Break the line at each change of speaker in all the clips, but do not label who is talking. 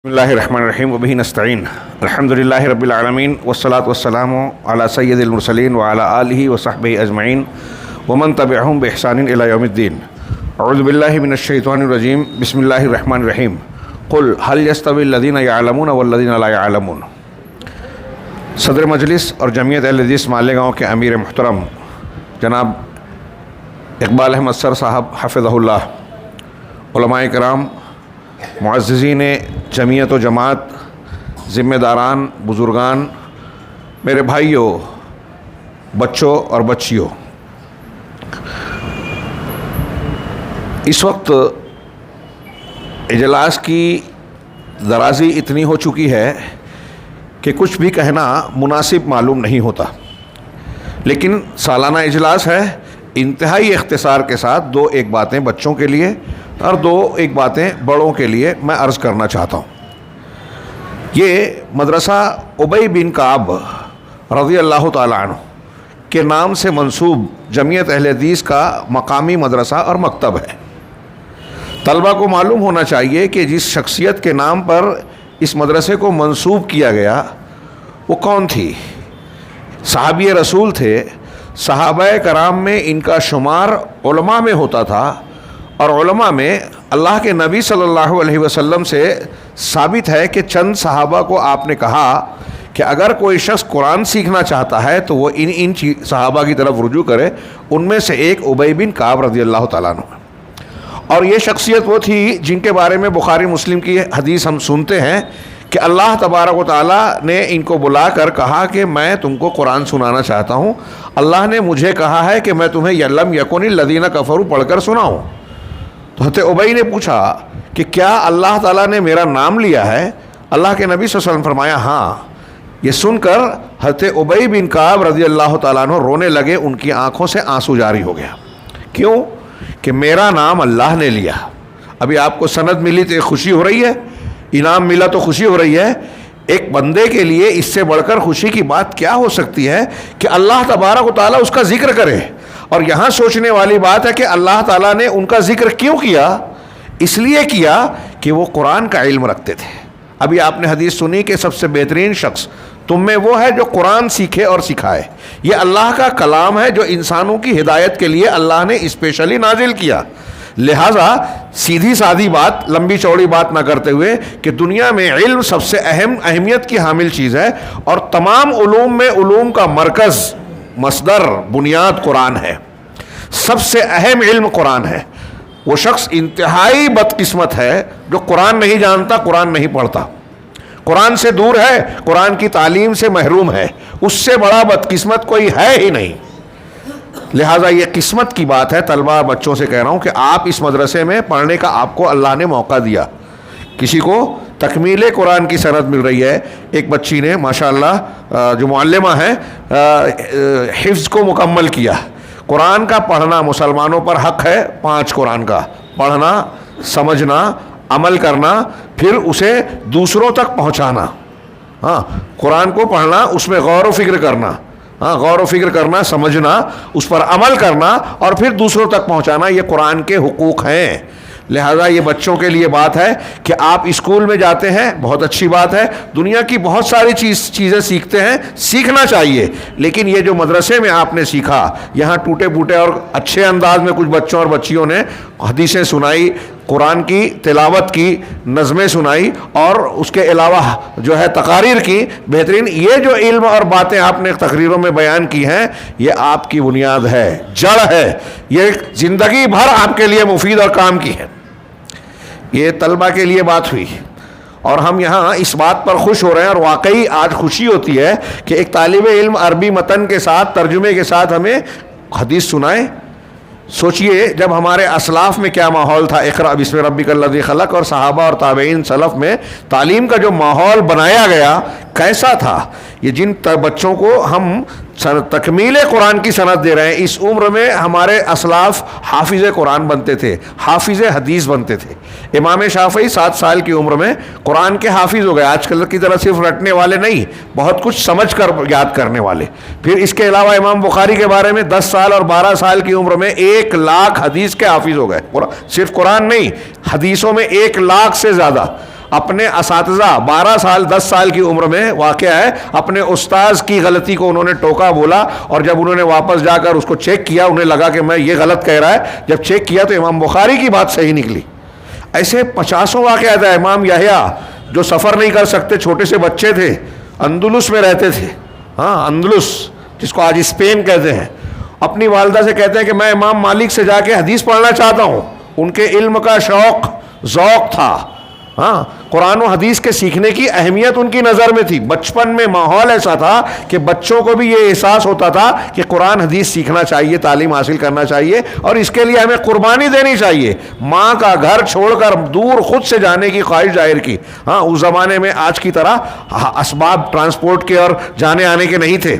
بسم اللہ الرحمن الرحیم وبہ نستعین الحمد للہ رب العالمین والصلاة والسلام علی سید المرسلین وعلی آلہ وصحبہ اجمعین ومن تبعہم بإحسان الی یوم الدین. اعوذ باللہ من الشیطان الرجیم. بسم اللہ الرحمن الرحیم. قل هل يستوی الذین یعلمون والذین لا یعلمون. صدر مجلس اور جمعیت اہل حدیث مالیگاؤں کے امیر محترم جناب اقبال احمد سر صاحب حفظہ اللہ، علماء کرام، معززین جمعیت و جماعت، ذمہ داران، بزرگان، میرے بھائیوں، بچوں اور بچیوں، اس وقت اجلاس کی درازی اتنی ہو چکی ہے کہ کچھ بھی کہنا مناسب معلوم نہیں ہوتا، لیکن سالانہ اجلاس ہے. انتہائی اختصار کے ساتھ دو ایک باتیں بچوں کے لیے اور دو ایک باتیں بڑوں کے لیے میں عرض کرنا چاہتا ہوں. یہ مدرسہ ابی بن کعب رضی اللہ تعالیٰ عنہ کے نام سے منسوب جمعیت اہل حدیث کا مقامی مدرسہ اور مکتب ہے. طلبہ کو معلوم ہونا چاہیے کہ جس شخصیت کے نام پر اس مدرسے کو منسوب کیا گیا وہ کون تھی. صحابی رسول تھے. صحابہ کرام میں ان کا شمار علماء میں ہوتا تھا، اور علماء میں اللہ کے نبی صلی اللہ علیہ وسلم سے ثابت ہے کہ چند صحابہ کو آپ نے کہا کہ اگر کوئی شخص قرآن سیکھنا چاہتا ہے تو وہ ان صحابہ کی طرف رجوع کرے. ان میں سے ایک ابی بن کعب رضی اللہ تعالیٰ عنہ، اور یہ شخصیت وہ تھی جن کے بارے میں بخاری مسلم کی حدیث ہم سنتے ہیں کہ اللہ تبارک و تعالیٰ نے ان کو بلا کر کہا کہ میں تم کو قرآن سنانا چاہتا ہوں. اللہ نے مجھے کہا ہے کہ میں تمہیں لم یکن الذین کفروا پڑھ کر سناؤں. تو حضرت ابی نے پوچھا کہ کیا اللہ تعالیٰ نے میرا نام لیا ہے؟ اللہ کے نبی صلی اللہ علیہ وسلم فرمایا ہاں. یہ سن کر حضرت ابی بن کعب رضی اللہ تعالیٰ عنہ رونے لگے. ان کی آنکھوں سے آنسو جاری ہو گیا. کیوں؟ کہ میرا نام اللہ نے لیا. ابھی آپ کو سند ملی تو خوشی ہو رہی ہے، انعام ملا تو خوشی ہو رہی ہے. ایک بندے کے لیے اس سے بڑھ کر خوشی کی بات کیا ہو سکتی ہے کہ اللہ تبارک و تعالیٰ اس کا ذکر کرے. اور یہاں سوچنے والی بات ہے کہ اللہ تعالیٰ نے ان کا ذکر کیوں کیا؟ اس لیے کیا کہ وہ قرآن کا علم رکھتے تھے. ابھی آپ نے حدیث سنی کہ سب سے بہترین شخص تم میں وہ ہے جو قرآن سیکھے اور سکھائے. یہ اللہ کا کلام ہے جو انسانوں کی ہدایت کے لیے اللہ نے اسپیشلی نازل کیا. لہٰذا سیدھی سادھی بات، لمبی چوڑی بات نہ کرتے ہوئے کہ دنیا میں علم سب سے اہمیت کی حامل چیز ہے، اور تمام علوم میں علوم کا مرکز، مصدر، بنیاد قرآن ہے. سب سے اہم علم قرآن ہے. وہ شخص انتہائی بدقسمت ہے جو قرآن نہیں جانتا، قرآن نہیں پڑھتا، قرآن سے دور ہے، قرآن کی تعلیم سے محروم ہے. اس سے بڑا بدقسمت کوئی ہے ہی نہیں. لہٰذا یہ قسمت کی بات ہے. طلبہ بچوں سے کہہ رہا ہوں کہ آپ اس مدرسے میں پڑھنے کا آپ کو اللہ نے موقع دیا. کسی کو تکمیل قرآن کی سند مل رہی ہے. ایک بچی نے ماشاءاللہ جو معلمہ ہیں حفظ کو مکمل کیا. قرآن کا پڑھنا مسلمانوں پر حق ہے. 5 قرآن کا پڑھنا، سمجھنا، عمل کرنا، پھر اسے دوسروں تک پہنچانا. ہاں، قرآن کو پڑھنا، اس میں غور و فکر کرنا، غور و فکر کرنا، سمجھنا، اس پر عمل کرنا، اور پھر دوسروں تک پہنچانا، یہ قرآن کے حقوق ہیں. لہذا یہ بچوں کے لیے بات ہے کہ آپ اسکول میں جاتے ہیں، بہت اچھی بات ہے. دنیا کی بہت ساری چیزیں سیکھتے ہیں، سیکھنا چاہیے، لیکن یہ جو مدرسے میں آپ نے سیکھا، یہاں ٹوٹے پھوٹے اور اچھے انداز میں کچھ بچوں اور بچیوں نے حدیثیں سنائی، قرآن کی تلاوت کی، نظمیں سنائی، اور اس کے علاوہ جو ہے تقاریر کی بہترین. یہ جو علم اور باتیں آپ نے تقریروں میں بیان کی ہیں، یہ آپ کی بنیاد ہے، جڑ ہے. یہ زندگی بھر آپ کے لیے مفید اور کام کی ہے. یہ طلبہ کے لیے بات ہوئی، اور ہم یہاں اس بات پر خوش ہو رہے ہیں، اور واقعی آج خوشی ہوتی ہے کہ ایک طالب علم عربی متن کے ساتھ، ترجمے کے ساتھ ہمیں حدیث سنائے. سوچئے جب ہمارے اسلاف میں کیا ماحول تھا، اقرأ بسم ربک الذی خلق، اور صحابہ اور تابعین سلف میں تعلیم کا جو ماحول بنایا گیا کیسا تھا. یہ جن بچوں کو ہم تکمیل قرآن کی سند دے رہے ہیں، اس عمر میں ہمارے اسلاف حافظ قرآن بنتے تھے، حافظ حدیث بنتے تھے. امام شافعی 7 سال کی عمر میں قرآن کے حافظ ہو گئے. آج کل کی طرح صرف رٹنے والے نہیں، بہت کچھ سمجھ کر یاد کرنے والے. پھر اس کے علاوہ امام بخاری کے بارے میں 10 سال اور 12 سال کی عمر میں 1 لاکھ حدیث کے حافظ ہو گئے. صرف قرآن نہیں، حدیثوں میں 1 لاکھ سے زیادہ. اپنے اساتذہ 12 سال 10 سال کی عمر میں واقعہ ہے، اپنے استاذ کی غلطی کو انہوں نے ٹوکا بولا، اور جب انہوں نے واپس جا کر اس کو چیک کیا انہیں لگا کہ میں یہ غلط کہہ رہا ہے، جب چیک کیا تو امام بخاری کی بات صحیح نکلی۔ ایسے 50 واقعات ہیں۔ امام یحییٰ جو سفر نہیں کر سکتے، چھوٹے سے بچے تھے، اندلس میں رہتے تھے، اندلس جس کو آج اسپین کہتے ہیں، اپنی والدہ سے کہتے ہیں کہ میں امام مالک سے جا کے حدیث پڑھنا چاہتا ہوں۔ ان کے علم کا شوق ذوق تھا، قرآن و حدیث کے سیکھنے کی اہمیت ان کی نظر میں تھی۔ بچپن میں ماحول ایسا تھا کہ بچوں کو بھی یہ احساس ہوتا تھا کہ قرآن حدیث سیکھنا چاہیے، تعلیم حاصل کرنا چاہیے، اور اس کے لیے ہمیں قربانی دینی چاہیے۔ ماں کا گھر چھوڑ کر دور خود سے جانے کی خواہش ظاہر کی۔ اس زمانے میں آج کی طرح اسباب ٹرانسپورٹ کے اور جانے آنے کے نہیں تھے۔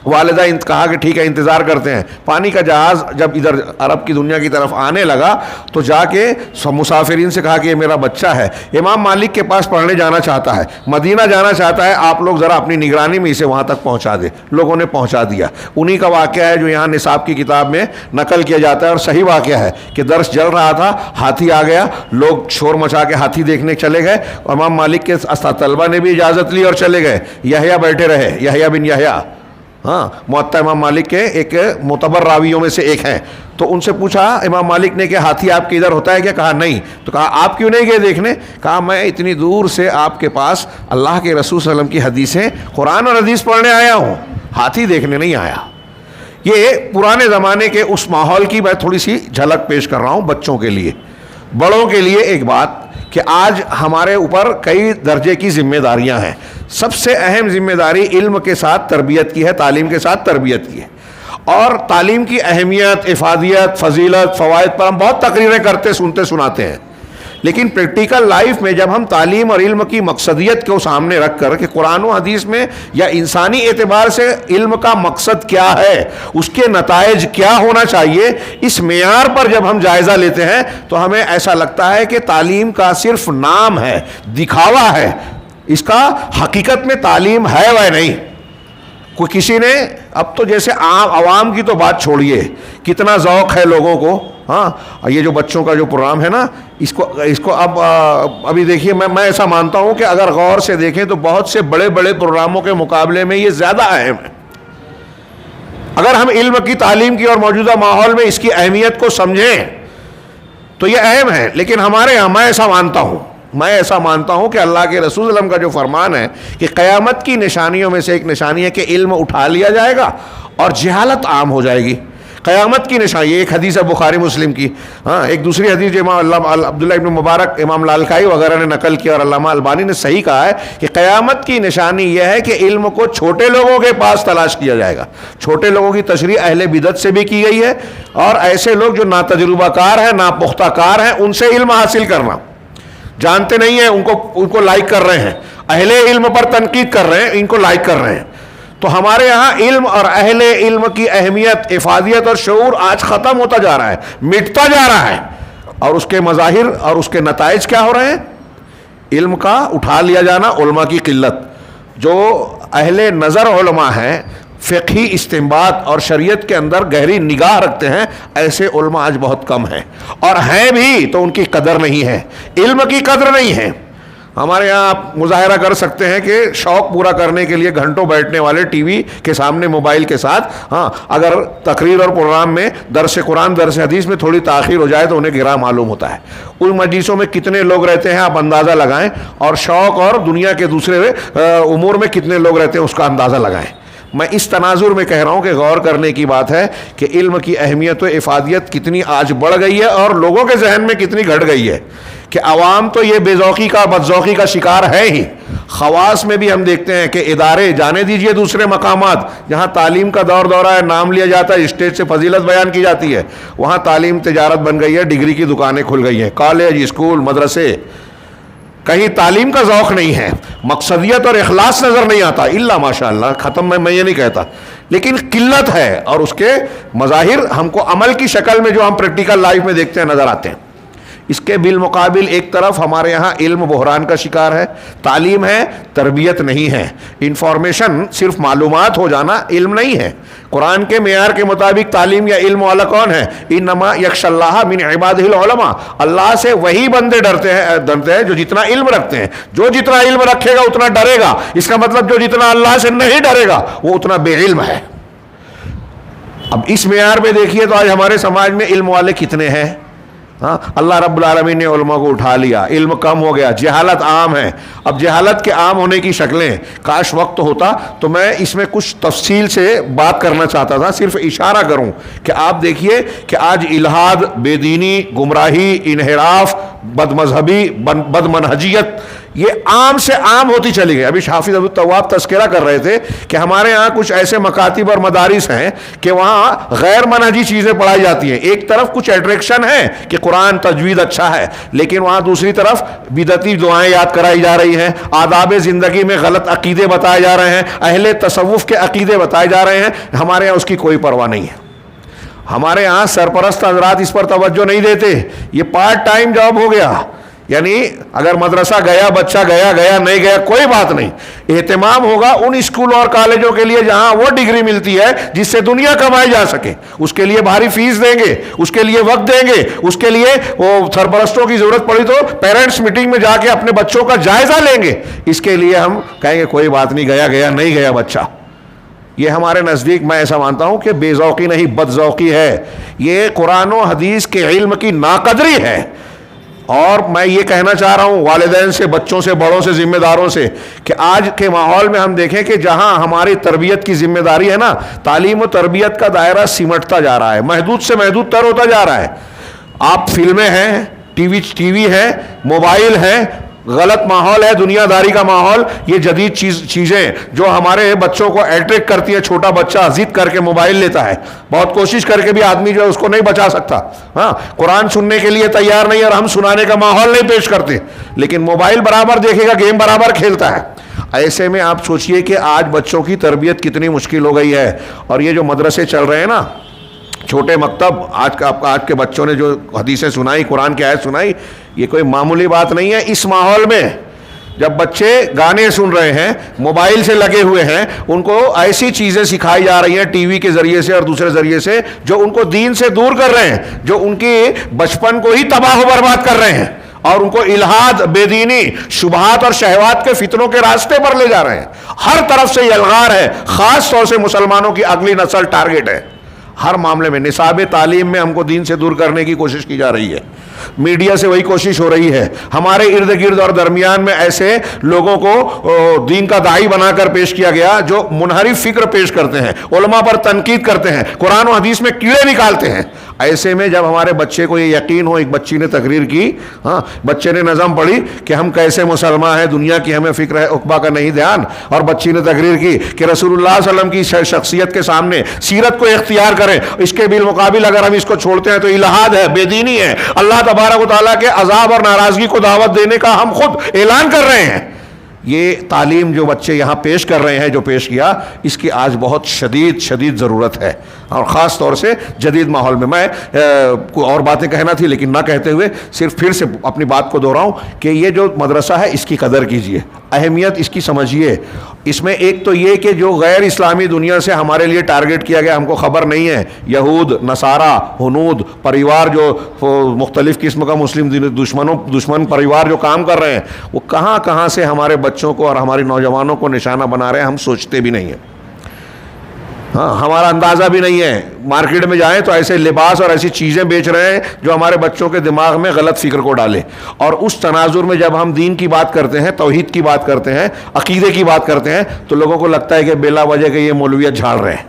والدہ کہا کہ ٹھیک ہے انتظار کرتے ہیں۔ پانی کا جہاز جب ادھر عرب کی دنیا کی طرف آنے لگا تو جا کے مسافرین سے کہا کہ یہ میرا بچہ ہے، امام مالک کے پاس پڑھنے جانا چاہتا ہے، مدینہ جانا چاہتا ہے، آپ لوگ ذرا اپنی نگرانی میں اسے وہاں تک پہنچا دیں۔ لوگوں نے پہنچا دیا۔ انہی کا واقعہ ہے جو یہاں نصاب کی کتاب میں نقل کیا جاتا ہے، اور صحیح واقعہ ہے کہ درس چل رہا تھا، ہاتھی آ گیا، لوگ شور مچا کے ہاتھی دیکھنے چلے گئے، امام مالک کے طلبہ نے بھی اجازت لی اور چلے گئے۔ یحییٰ بیٹھے رہے، یحییٰ بن یحییٰ موطا امام مالک کے ایک معتبر راویوں میں سے ایک ہیں۔ تو ان سے پوچھا امام مالک نے کہ ہاتھی آپ کے ادھر ہوتا ہے کیا؟ کہا نہیں۔ تو کہا آپ کیوں نہیں گئے دیکھنے؟ کہا میں اتنی دور سے آپ کے پاس اللہ کے رسول صلی اللہ علیہ وسلم کی حدیثیں، قرآن اور حدیث پڑھنے آیا ہوں، ہاتھی دیکھنے نہیں آیا۔ یہ پرانے زمانے کے اس ماحول کی میں تھوڑی سی جھلک پیش کر رہا ہوں بچوں کے لیے۔ بڑوں کے لیے ایک بات کہ آج ہمارے اوپر کئی درجے کی ذمہ داریاں ہیں۔ سب سے اہم ذمہ داری علم کے ساتھ تربیت کی ہے، تعلیم کے ساتھ تربیت کی ہے، اور تعلیم کی اہمیت، افادیت، فضیلت، فوائد پر ہم بہت تقریریں کرتے سنتے سناتے ہیں، لیکن پریکٹیکل لائف میں جب ہم تعلیم اور علم کی مقصدیت کو سامنے رکھ کر کہ قرآن و حدیث میں یا انسانی اعتبار سے علم کا مقصد کیا ہے، اس کے نتائج کیا ہونا چاہیے، اس معیار پر جب ہم جائزہ لیتے ہیں تو ہمیں ایسا لگتا ہے کہ تعلیم کا صرف نام ہے، دکھاوا ہے، اس کا حقیقت میں تعلیم ہے وہ نہیں۔ کوئی کسی نے اب تو جیسے عوام کی تو بات چھوڑیے، کتنا ذوق ہے لوگوں کو، یہ جو بچوں کا جو پروگرام ہے نا، اس کو اب ابھی دیکھیے، میں ایسا مانتا ہوں کہ اگر غور سے دیکھیں تو بہت سے بڑے بڑے پروگراموں کے مقابلے میں یہ زیادہ اہم ہے۔ اگر ہم علم کی تعلیم کی اور موجودہ ماحول میں اس کی اہمیت کو سمجھیں تو یہ اہم ہے، لیکن ہمارے یہاں میں ایسا مانتا ہوں کہ اللہ کے رسول صلی اللہ علیہ وسلم کا جو فرمان ہے کہ قیامت کی نشانیوں میں سے ایک نشانی ہے کہ علم اٹھا لیا جائے گا اور جہالت عام ہو جائے گی۔ قیامت کی نشانی، یہ ایک حدیث ہے بخاری مسلم کی۔ ایک دوسری حدیث جو امام عبداللہ ابن مبارک، امام لالکائی وغیرہ نے نقل کیا، اور علامہ البانی نے صحیح کہا ہے کہ قیامت کی نشانی یہ ہے کہ علم کو چھوٹے لوگوں کے پاس تلاش کیا جائے گا۔ چھوٹے لوگوں کی تشریح اہل بدعت سے بھی کی گئی ہے، اور ایسے لوگ جو ناتجربہ کار ہیں، ناپختہ کار ہیں، ان سے علم حاصل کرنا، جانتے نہیں ہیں، ان کو لائک کر رہے ہیں، اہل علم پر تنقید کر رہے ہیں، ان کو لائک کر رہے ہیں۔ تو ہمارے ہاں علم اور اہل علم کی اہمیت، افادیت اور شعور آج ختم ہوتا جا رہا ہے، مٹتا جا رہا ہے، اور اس کے مظاہر اور اس کے نتائج کیا ہو رہے ہیں؟ علم کا اٹھا لیا جانا، علماء کی قلت۔ جو اہل نظر علماء ہیں، فقہی استنباط اور شریعت کے اندر گہری نگاہ رکھتے ہیں، ایسے علماء آج بہت کم ہیں، اور ہیں بھی تو ان کی قدر نہیں ہے، علم کی قدر نہیں ہے۔ ہمارے یہاں آپ مظاہرہ کر سکتے ہیں کہ شوق پورا کرنے کے لیے گھنٹوں بیٹھنے والے ٹی وی کے سامنے موبائل کے ساتھ، اگر تقریر اور پروگرام میں درس قرآن، درس حدیث میں تھوڑی تاخیر ہو جائے تو انہیں گرا معلوم ہوتا ہے۔ ان مجلسوں میں کتنے لوگ رہتے ہیں آپ اندازہ لگائیں، اور شوق اور دنیا کے دوسرے امور میں کتنے لوگ رہتے ہیں اس کا اندازہ لگائیں۔ میں اس تناظر میں کہہ رہا ہوں کہ غور کرنے کی بات ہے کہ علم کی اہمیت و افادیت کتنی آج بڑھ گئی ہے، اور لوگوں کے ذہن میں کتنی گھٹ گئی ہے کہ عوام تو یہ بے ذوقی کا، بد ذوقی کا شکار ہے ہی۔ خواص میں بھی ہم دیکھتے ہیں کہ ادارے، جانے دیجئے دوسرے مقامات جہاں تعلیم کا دور دورہ ہے، نام لیا جاتا ہے، اسٹیج سے فضیلت بیان کی جاتی ہے، وہاں تعلیم تجارت بن گئی ہے، ڈگری کی دکانیں کھل گئی ہیں، کالج، اسکول، مدرسے، کہیں تعلیم کا ذوق نہیں ہے، مقصدیت اور اخلاص نظر نہیں آتا، الا ماشاء اللہ، ختم میں یہ نہیں کہتا، لیکن قلت ہے، اور اس کے مظاہر ہم کو عمل کی شکل میں جو ہم پریکٹیکل لائف میں دیکھتے ہیں نظر آتے ہیں۔ اس کے بالمقابل ایک طرف ہمارے یہاں علم بحران کا شکار ہے، تعلیم ہے تربیت نہیں ہے، انفارمیشن صرف معلومات ہو جانا علم نہیں ہے۔ قرآن کے معیار کے مطابق تعلیم یا علم والا کون ہے؟ انما یخشی اللہ من عبادہ العلماء، اللہ سے وہی بندے ڈرتے ہیں جو جتنا علم رکھتے ہیں۔ جو جتنا علم رکھے گا اتنا ڈرے گا، اس کا مطلب جو جتنا اللہ سے نہیں ڈرے گا وہ اتنا بے علم ہے۔ اب اس معیار پہ دیکھیے تو آج ہمارے سماج میں علم والے کتنے ہیں؟ ہاں، اللہ رب العالمین نے علماء کو اٹھا لیا، علم کم ہو گیا، جہالت عام ہے۔ اب جہالت کے عام ہونے کی شکلیں، کاش وقت ہوتا تو میں اس میں کچھ تفصیل سے بات کرنا چاہتا تھا، صرف اشارہ کروں کہ آپ دیکھیے کہ آج الحاد، بے دینی، گمراہی، انحراف، بد مذہبی، بد منہجیت یہ عام سے عام ہوتی چلی گئی۔ ابھی حافظ ابو التواب تذکرہ کر رہے تھے کہ ہمارے ہاں کچھ ایسے مکاتب اور مدارس ہیں کہ وہاں غیر منہجی چیزیں پڑھائی جاتی ہیں۔ ایک طرف کچھ اٹریکشن ہے کہ قرآن تجوید اچھا ہے، لیکن وہاں دوسری طرف بدعتی دعائیں یاد کرائی جا رہی ہیں، آداب زندگی میں غلط عقیدے بتائے جا رہے ہیں، اہل تصوف کے عقیدے بتائے جا رہے ہیں۔ ہمارے یہاں اس کی کوئی پرواہ نہیں ہے۔ ہمارے یہاں سرپرست حضرات اس پر توجہ نہیں دیتے، یہ پارٹ ٹائم جاب ہو گیا، یعنی اگر مدرسہ گیا بچہ گیا نہیں گیا کوئی بات نہیں، اہتمام ہوگا ان اسکولوں اور کالجوں کے لیے جہاں وہ ڈگری ملتی ہے جس سے دنیا کمائی جا سکے، اس کے لیے بھاری فیس دیں گے، اس کے لیے وقت دیں گے، اس کے لیے وہ سرپرستوں کی ضرورت پڑی تو پیرنٹس میٹنگ میں جا کے اپنے بچوں کا جائزہ لیں گے۔ اس کے لیے ہم کہیں گے کوئی بات نہیں، گیا نہیں گیا بچہ۔ یہ ہمارے نزدیک میں ایسا مانتا ہوں کہ بے ذوقی نہیں بد ذوقی ہے، یہ قرآن و حدیث کے علم کی ناقدری ہے۔ اور میں یہ کہنا چاہ رہا ہوں والدین سے، بچوں سے، بڑوں سے، ذمہ داروں سے کہ آج کے ماحول میں ہم دیکھیں کہ جہاں ہماری تربیت کی ذمہ داری ہے نا، تعلیم و تربیت کا دائرہ سمٹتا جا رہا ہے، محدود سے محدود تر ہوتا جا رہا ہے۔ آپ فلمیں ہیں، ٹی وی ہے، موبائل ہے، غلط ماحول ہے، دنیا داری کا ماحول، یہ جدید چیزیں جو ہمارے بچوں کو اٹریکٹ کرتی ہیں۔ چھوٹا بچہ ضد کر کے موبائل لیتا ہے، بہت کوشش کر کے بھی آدمی جو ہے اس کو نہیں بچا سکتا۔ ہاں، قرآن سننے کے لیے تیار نہیں اور ہم سنانے کا ماحول نہیں پیش کرتے، لیکن موبائل برابر دیکھے گا، گیم برابر کھیلتا ہے۔ ایسے میں آپ سوچئے کہ آج بچوں کی تربیت کتنی مشکل ہو گئی ہے۔ اور یہ جو مدرسے چل رہے ہیں نا، چھوٹے مکتب، آج کے بچوں نے جو حدیثیں سنائی، قرآن کی آیت سنائی، یہ کوئی معمولی بات نہیں ہے۔ اس ماحول میں جب بچے گانے سن رہے ہیں، موبائل سے لگے ہوئے ہیں، ان کو ایسی چیزیں سکھائی جا رہی ہیں ٹی وی کے ذریعے سے اور دوسرے ذریعے سے جو ان کو دین سے دور کر رہے ہیں، جو ان کی بچپن کو ہی تباہ و برباد کر رہے ہیں، اور ان کو الحاد، بے دینی، شبہات اور شہوات کے فتنوں کے راستے پر لے جا رہے ہیں۔ ہر طرف سے یہ الغار ہے، خاص طور سے مسلمانوں کی اگلی نسل ٹارگٹ ہے۔ ہر معاملے میں نصاب تعلیم میں ہم کو دین سے دور کرنے کی کوشش کی جا رہی ہے، میڈیا سے وہی کوشش ہو رہی ہے۔ ہمارے ارد گرد اور درمیان میں ایسے لوگوں کو دین کا داعی بنا کر پیش کیا گیا جو منحرف فکر پیش کرتے ہیں، علماء پر تنقید کرتے ہیں، قرآن و حدیث میں کیڑے نکالتے ہیں۔ ایسے میں جب ہمارے بچے کو یہ یقین ہو، ایک بچی نے تقریر کی، بچے نے نظم پڑھی کہ ہم کیسے مسلمان ہیں، دنیا کی ہمیں فکر ہے، عقبہ کا نہیں دھیان، اور بچی نے تقریر کی کہ رسول اللہ صلی اللہ علیہ وسلم کی شخصیت کے سامنے سیرت کو اختیار کریں، اس کے بالمقابل اگر ہم اس کو چھوڑتے ہیں تو الحاد ہے، بے دینی ہے، اللہ تبارک و تعالیٰ کے عذاب اور ناراضگی کو دعوت دینے کا ہم خود اعلان کر رہے ہیں۔ یہ تعلیم جو بچے یہاں پیش کر رہے ہیں، جو پیش کیا، اس کی آج بہت شدید ضرورت ہے، اور خاص طور سے جدید ماحول میں۔ میں کوئی اور باتیں کہنا تھی لیکن نہ کہتے ہوئے صرف پھر سے اپنی بات کو دہراؤں کہ یہ جو مدرسہ ہے اس کی قدر کیجئے، اہمیت اس کی سمجھیے۔ اس میں ایک تو یہ کہ جو غیر اسلامی دنیا سے ہمارے لیے ٹارگٹ کیا گیا، ہم کو خبر نہیں ہے، یہود، نصارہ، ہنود پریوار جو مختلف قسم کا مسلم دشمن پریوار جو کام کر رہے ہیں، وہ کہاں کہاں سے ہمارے بچوں کو اور ہماری نوجوانوں کو نشانہ بنا رہے ہیں، ہم سوچتے بھی نہیں ہیں۔ ہاں، ہمارا اندازہ بھی نہیں ہے۔ مارکیٹ میں جائیں تو ایسے لباس اور ایسی چیزیں بیچ رہے ہیں جو ہمارے بچوں کے دماغ میں غلط فکر کو ڈالے۔ اور اس تناظر میں جب ہم دین کی بات کرتے ہیں، توحید کی بات کرتے ہیں، عقیدے کی بات کرتے ہیں، تو لوگوں کو لگتا ہے کہ بلا وجہ کہ یہ مولویت جھاڑ رہے ہیں۔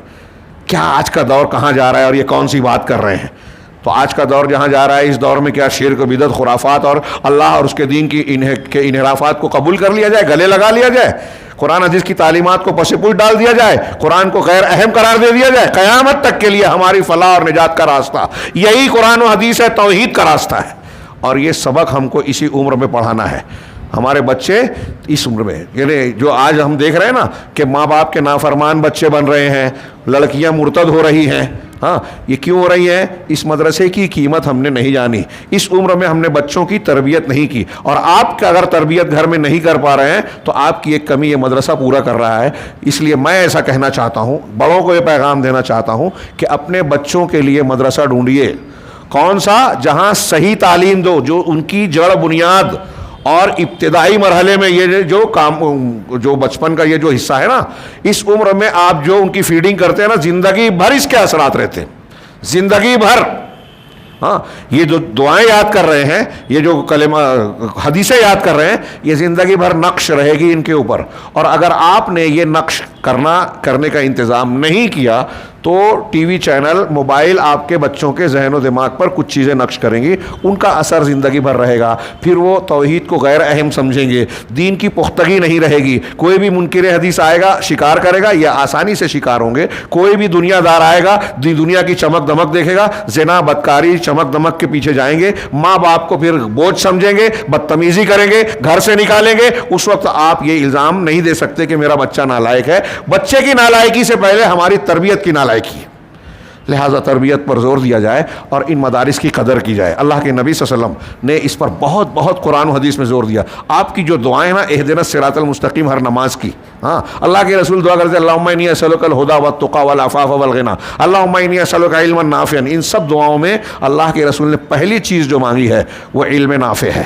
کیا آج کا دور کہاں جا رہا ہے اور یہ کون سی بات کر رہے ہیں؟ تو آج کا دور جہاں جا رہا ہے، اس دور میں کیا شرک، بدعت، خرافات اور اللہ اور اس کے دین کی انحرافات کو قبول کر لیا جائے، گلے لگا لیا جائے، قرآن حدیث کی تعلیمات کو پس پوش ڈال دیا جائے، قرآن کو غیر اہم قرار دے دیا جائے؟ قیامت تک کے لیے ہماری فلاح اور نجات کا راستہ یہی قرآن و حدیث ہے، توحید کا راستہ ہے، اور یہ سبق ہم کو اسی عمر میں پڑھانا ہے۔ ہمارے بچے اس عمر میں، یعنی جو آج ہم دیکھ رہے ہیں نا کہ ماں باپ کے نافرمان بچے بن رہے ہیں، لڑکیاں مرتد ہو رہی ہیں، ہاں یہ کیوں ہو رہی ہے؟ اس مدرسے کی قیمت ہم نے نہیں جانی، اس عمر میں ہم نے بچوں کی تربیت نہیں کی، اور آپ کا اگر تربیت گھر میں نہیں کر پا رہے ہیں تو آپ کی ایک کمی یہ مدرسہ پورا کر رہا ہے۔ اس لیے میں ایسا کہنا چاہتا ہوں، بڑوں کو یہ پیغام دینا چاہتا ہوں کہ اپنے بچوں کے لیے مدرسہ ڈھونڈیے، کون سا؟ جہاں صحیح تعلیم دو، جو ان کی جڑ بنیاد اور ابتدائی مرحلے میں یہ جو بچپن کا یہ جو حصہ ہے نا، اس عمر میں آپ جو ان کی فیڈنگ کرتے ہیں نا، زندگی بھر اس کے اثرات رہتے ہیں، زندگی بھر۔ ہاں یہ جو دعائیں یاد کر رہے ہیں، یہ جو کلمہ حدیثیں یاد کر رہے ہیں، یہ زندگی بھر نقش رہے گی ان کے اوپر، اور اگر آپ نے یہ نقش کرنے کا انتظام نہیں کیا تو ٹی وی چینل، موبائل آپ کے بچوں کے ذہن و دماغ پر کچھ چیزیں نقش کریں گی، ان کا اثر زندگی بھر رہے گا، پھر وہ توحید کو غیر اہم سمجھیں گے، دین کی پختگی نہیں رہے گی، کوئی بھی منکر حدیث آئے گا شکار کرے گا یا آسانی سے شکار ہوں گے، کوئی بھی دنیا دار آئے گا دنیا کی چمک دمک دیکھے گا، زنا بدکاری چمک دمک کے پیچھے جائیں گے، ماں باپ کو پھر بوجھ سمجھیں گے، بدتمیزی کریں گے، گھر سے نکالیں گے۔ اس وقت آپ یہ الزام نہیں دے سکتے کہ میرا بچہ نالائق ہے، بچے کی نالائکی سے پہلے ہماری تربیت کی نالائکی ہے، لہٰذا تربیت پر زور دیا جائے اور ان مدارس کی قدر کی جائے۔ اللہ کے نبی صلی اللہ علیہ وسلم نے اس پر بہت بہت قرآن و حدیث میں زور دیا۔ آپ کی جو دعائیں نا، اہدنا الصراط المستقیم، ہر نماز کی، ہاں اللہ کے رسول دعا کرتے اللہم انی اسألک الہدی والتقی والعفاف والغنی، اللہم انی اسألک علما نافعا۔ ان سب دعاؤں میں اللہ کے رسول نے پہلی چیز جو مانگی ہے وہ علم نافع ہے۔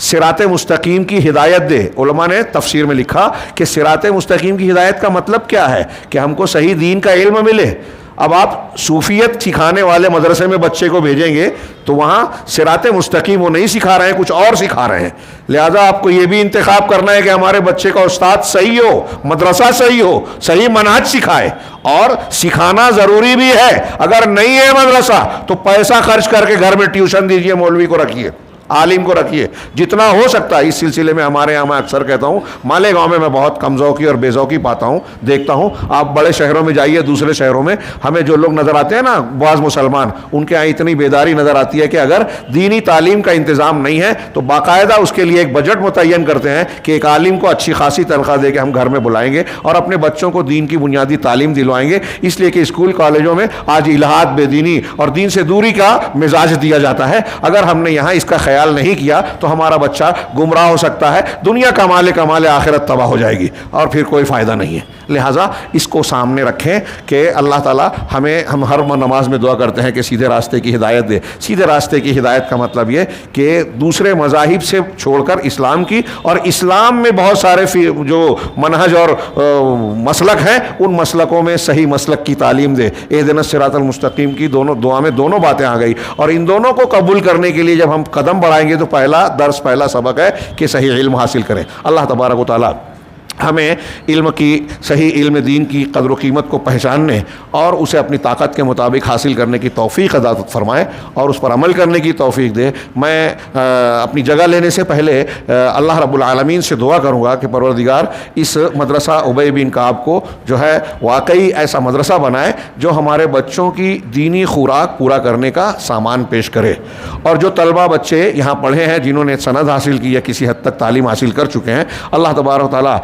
صراط مستقیم کی ہدایت دے۔ علماء نے تفسیر میں لکھا کہ صراط مستقیم کی ہدایت کا مطلب کیا ہے؟ کہ ہم کو صحیح دین کا علم ملے۔ اب آپ صوفیت سکھانے والے مدرسے میں بچے کو بھیجیں گے تو وہاں صراط مستقیم وہ نہیں سکھا رہے ہیں، کچھ اور سکھا رہے ہیں، لہذا آپ کو یہ بھی انتخاب کرنا ہے کہ ہمارے بچے کا استاد صحیح ہو، مدرسہ صحیح ہو، صحیح منہج سکھائے، اور سکھانا ضروری بھی ہے۔ اگر نہیں ہے مدرسہ تو پیسہ خرچ کر کے گھر میں ٹیوشن دیجئے، مولوی کو رکھیے، عالم کو رکھیے، جتنا ہو سکتا ہے۔ اس سلسلے میں ہمارے یہاں میں اکثر کہتا ہوں، مالیگاؤں میں بہت کم ذوقی اور بے ذوقی پاتا ہوں، دیکھتا ہوں۔ آپ بڑے شہروں میں جائیے، دوسرے شہروں میں ہمیں جو لوگ نظر آتے ہیں نا، بعض مسلمان، ان کے یہاں اتنی بیداری نظر آتی ہے کہ اگر دینی تعلیم کا انتظام نہیں ہے تو باقاعدہ اس کے لیے ایک بجٹ متعین کرتے ہیں کہ ایک عالم کو اچھی خاصی تنخواہ دے کے ہم گھر میں بلائیں گے اور اپنے بچوں کو دین کی بنیادی تعلیم دلوائیں گے، اس لیے کہ اسکول کالجوں میں آج الہاد، بے دینی اور دین سے دوری کا مزاج دیا جاتا ہے۔ اگر ہم نے یہاں اس کا خیال نہیں کیا تو ہمارا بچہ گمراہ ہو سکتا ہے، دنیا کمال آخرت تباہ ہو جائے گی اور پھر کوئی فائدہ نہیں ہے۔ لہٰذا اس کو سامنے رکھیں کہ اللہ تعالیٰ ہم ہر نماز میں دعا کرتے ہیں کہ سیدھے راستے کی ہدایت دے۔ سیدھے راستے کی ہدایت کا مطلب یہ کہ دوسرے مذاہب سے چھوڑ کر اسلام کی، اور اسلام میں بہت سارے جو منہج اور مسلک ہیں، ان مسلکوں میں صحیح مسلک کی تعلیم دے۔ اہدنا الصراط المستقیم کی دونوں دعا میں دونوں باتیں آ گئی، اور ان دونوں کو قبول کرنے کے لیے جب ہم قدم بڑھائیں گے تو پہلا درس، پہلا سبق ہے کہ صحیح علم حاصل کریں۔ اللہ تبارک و تعالیٰ ہمیں علم کی، صحیح علم دین کی قدر و قیمت کو پہچاننے اور اسے اپنی طاقت کے مطابق حاصل کرنے کی توفیق عطا فرمائے اور اس پر عمل کرنے کی توفیق دے۔ میں اپنی جگہ لینے سے پہلے اللہ رب العالمین سے دعا کروں گا کہ پروردگار اس مدرسہ ابی بن کعب کو جو ہے واقعی ایسا مدرسہ بنائے جو ہمارے بچوں کی دینی خوراک پورا کرنے کا سامان پیش کرے، اور جو طلبہ بچے یہاں پڑھے ہیں جنہوں نے سند حاصل کی یا کسی حد تک تعلیم حاصل کر چکے ہیں، اللہ تبارک و تعالیٰ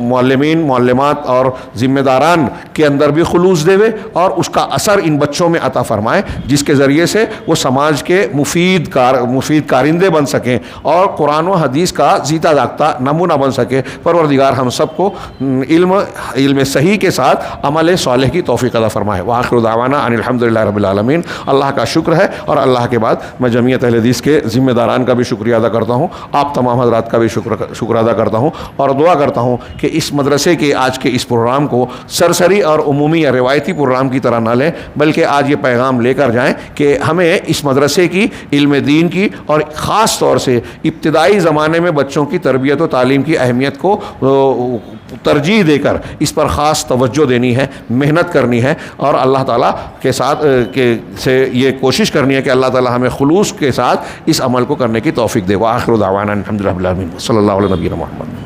معلمین، معلمات اور ذمہ داران کے اندر بھی خلوص دے اور اس کا اثر ان بچوں میں عطا فرمائے، جس کے ذریعے سے وہ سماج کے مفید کارندے بن سکیں اور قرآن و حدیث کا زیتا جاگتا نمونہ بن سکے۔ پروردگار ہم سب کو علم صحیح کے ساتھ عمل صالح کی توفیق عطا فرمائے۔ وآخر دعوانا ان الحمدللہ رب العالمین۔ اللہ کا شکر ہے، اور اللہ کے بعد میں جمعیت اہل حدیث کے ذمہ داران کا بھی شکریہ ادا کرتا ہوں، آپ تمام حضرات کا بھی شکر ادا کرتا ہوں، اور دعا کرتا ہوں کہ اس مدرسے کے آج کے اس پروگرام کو سرسری اور عمومی یا روایتی پروگرام کی طرح نہ لیں، بلکہ آج یہ پیغام لے کر جائیں کہ ہمیں اس مدرسے کی، علم دین کی، اور خاص طور سے ابتدائی زمانے میں بچوں کی تربیت و تعلیم کی اہمیت کو ترجیح دے کر اس پر خاص توجہ دینی ہے، محنت کرنی ہے، اور اللہ تعالیٰ کے ساتھ سے یہ کوشش کرنی ہے کہ اللہ تعالیٰ ہمیں خلوص کے ساتھ اس عمل کو کرنے کی توفیق دے۔ وآخر دعوانا الحمدللہ رب العالمین، صلی اللہ علیہ نبینا محمد۔